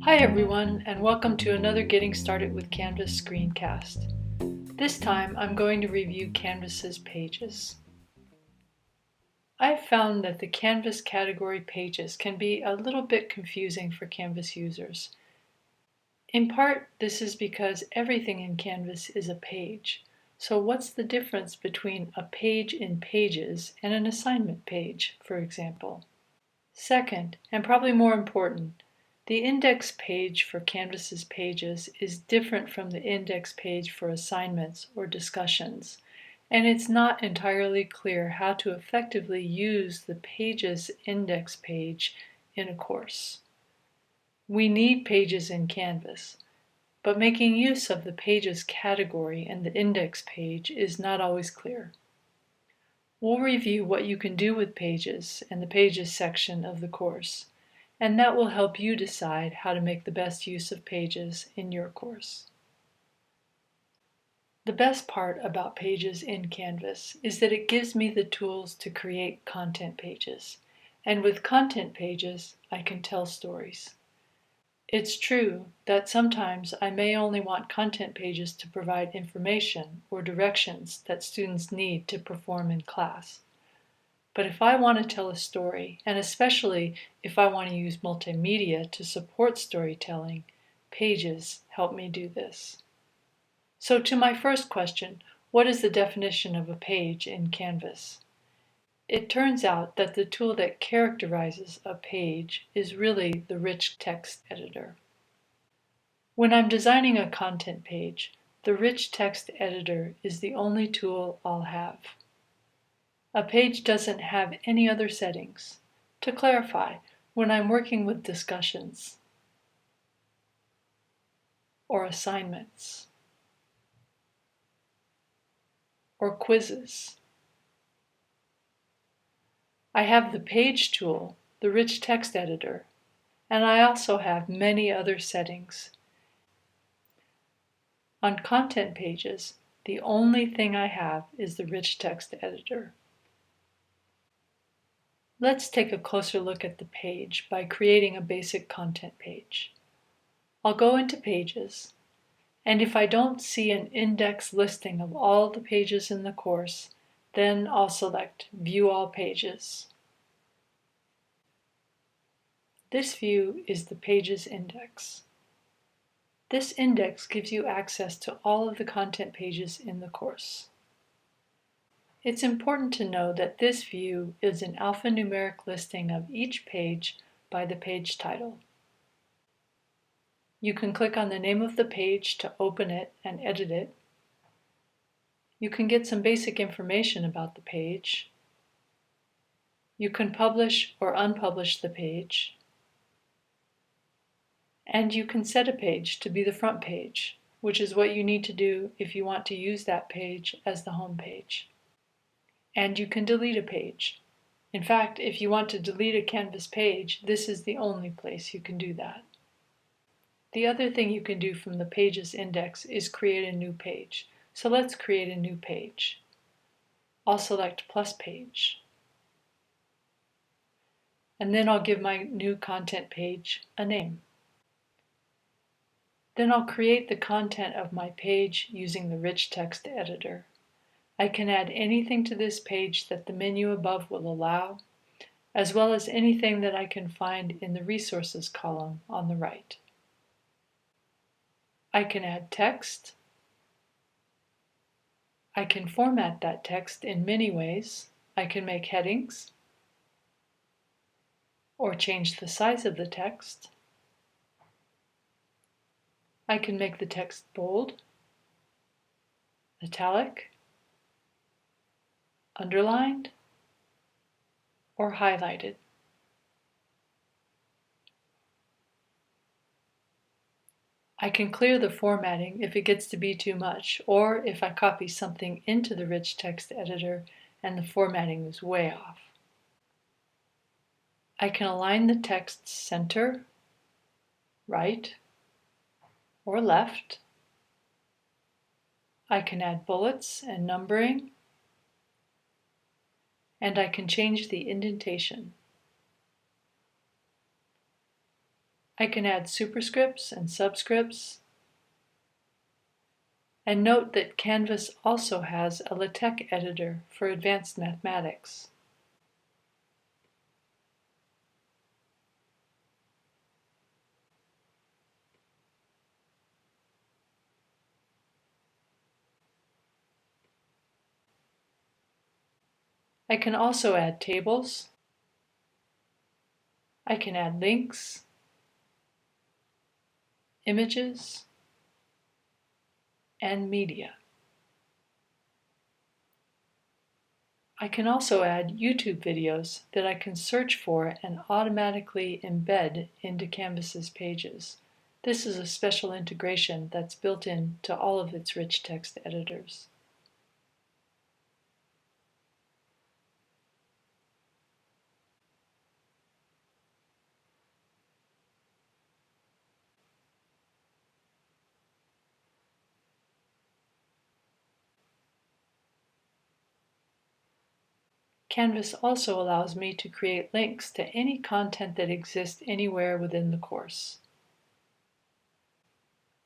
Hi everyone, and welcome to another Getting Started with Canvas screencast. This time I'm going to review Canvas's pages. I've found that the Canvas category pages can be a little bit confusing for Canvas users. In part, this is because everything in Canvas is a page. So what's the difference between a page in Pages and an assignment page, for example? Second, and probably more important, the index page for Canvas's pages is different from the index page for assignments or discussions, and it's not entirely clear how to effectively use the pages index page in a course. We need pages in Canvas, but making use of the pages category and the index page is not always clear. We'll review what you can do with pages and the pages section of the course, and that will help you decide how to make the best use of pages in your course. The best part about pages in Canvas is that it gives me the tools to create content pages, and with content pages, I can tell stories. It's true that sometimes I may only want content pages to provide information or directions that students need to perform in class. But if I want to tell a story, and especially if I want to use multimedia to support storytelling, pages help me do this. So to my first question, what is the definition of a page in Canvas? It turns out that the tool that characterizes a page is really the rich text editor. When I'm designing a content page, the rich text editor is the only tool I'll have. A page doesn't have any other settings. To clarify, when I'm working with discussions or assignments or quizzes, I have the page tool, the rich text editor, and I also have many other settings. On content pages, the only thing I have is the rich text editor. Let's take a closer look at the page by creating a basic content page. I'll go into Pages, and if I don't see an index listing of all the pages in the course, then I'll select View All Pages. This view is the Pages index. This index gives you access to all of the content pages in the course. It's important to know that this view is an alphanumeric listing of each page by the page title. You can click on the name of the page to open it and edit it. You can get some basic information about the page. You can publish or unpublish the page. And you can set a page to be the front page, which is what you need to do if you want to use that page as the home page. And you can delete a page. In fact, if you want to delete a Canvas page, this is the only place you can do that. The other thing you can do from the Pages index is create a new page. So let's create a new page. I'll select Plus Page. And then I'll give my new content page a name. Then I'll create the content of my page using the rich text editor. I can add anything to this page that the menu above will allow, as well as anything that I can find in the Resources column on the right. I can add text. I can format that text in many ways. I can make headings, or change the size of the text. I can make the text bold, italic, underlined, or highlighted. I can clear the formatting if it gets to be too much, or if I copy something into the rich text editor and the formatting is way off. I can align the text center, right, or left. I can add bullets and numbering, and I can change the indentation. I can add superscripts and subscripts. And note that Canvas also has a LaTeX editor for advanced mathematics. I can also add tables. I can add links, images, and media. I can also add YouTube videos that I can search for and automatically embed into Canvas's pages. This is a special integration that's built into all of its rich text editors. Canvas also allows me to create links to any content that exists anywhere within the course.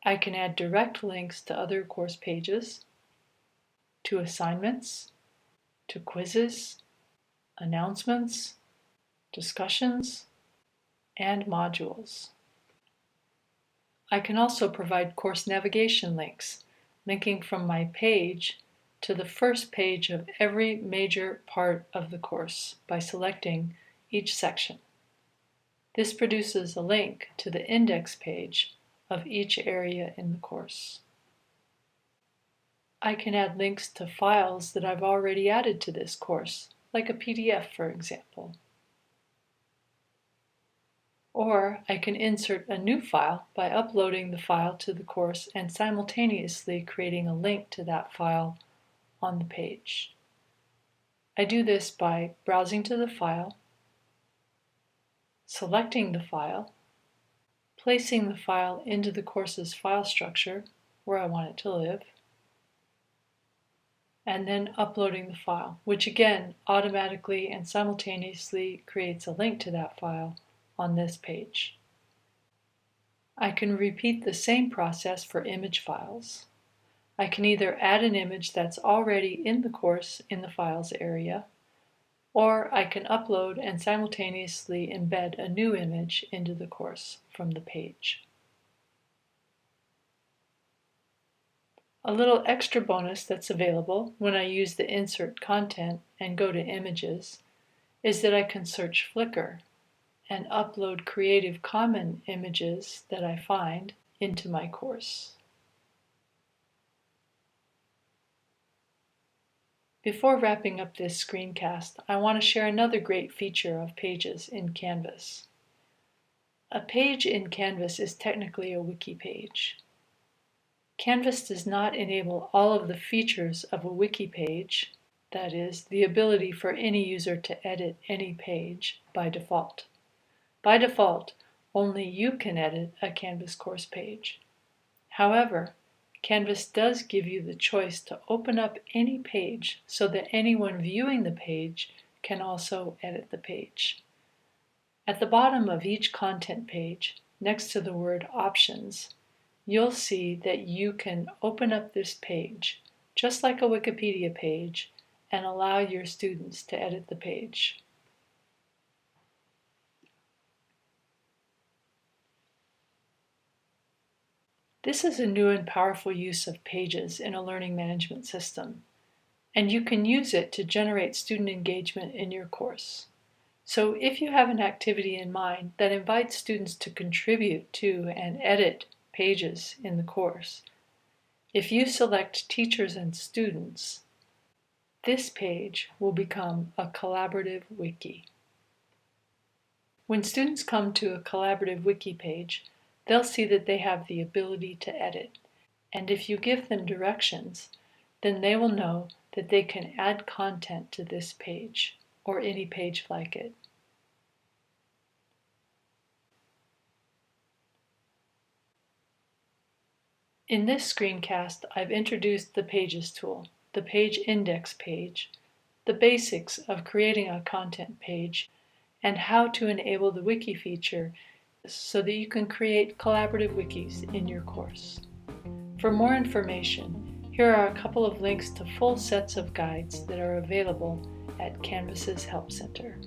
I can add direct links to other course pages, to assignments, to quizzes, announcements, discussions, and modules. I can also provide course navigation links, linking from my page to the first page of every major part of the course by selecting each section. This produces a link to the index page of each area in the course. I can add links to files that I've already added to this course, like a PDF, for example. Or I can insert a new file by uploading the file to the course and simultaneously creating a link to that file on the page. I do this by browsing to the file, selecting the file, placing the file into the course's file structure where I want it to live, and then uploading the file, which again automatically and simultaneously creates a link to that file on this page. I can repeat the same process for image files. I can either add an image that's already in the course in the files area, or I can upload and simultaneously embed a new image into the course from the page. A little extra bonus that's available when I use the Insert Content and go to Images is that I can search Flickr and upload Creative Commons images that I find into my course. Before wrapping up this screencast, I want to share another great feature of Pages in Canvas. A page in Canvas is technically a wiki page. Canvas does not enable all of the features of a wiki page, that is, the ability for any user to edit any page by default. By default, only you can edit a Canvas course page. However, Canvas does give you the choice to open up any page so that anyone viewing the page can also edit the page. At the bottom of each content page, next to the word Options, you'll see that you can open up this page, just like a Wikipedia page, and allow your students to edit the page. This is a new and powerful use of Pages in a learning management system, and you can use it to generate student engagement in your course. So if you have an activity in mind that invites students to contribute to and edit pages in the course, if you select Teachers and Students, this page will become a collaborative wiki. When students come to a collaborative wiki page, they'll see that they have the ability to edit, and if you give them directions, then they will know that they can add content to this page, or any page like it. In this screencast, I've introduced the Pages tool, the page index page, the basics of creating a content page, and how to enable the wiki feature so that you can create collaborative wikis in your course. For more information, here are a couple of links to full sets of guides that are available at Canvas's Help Center.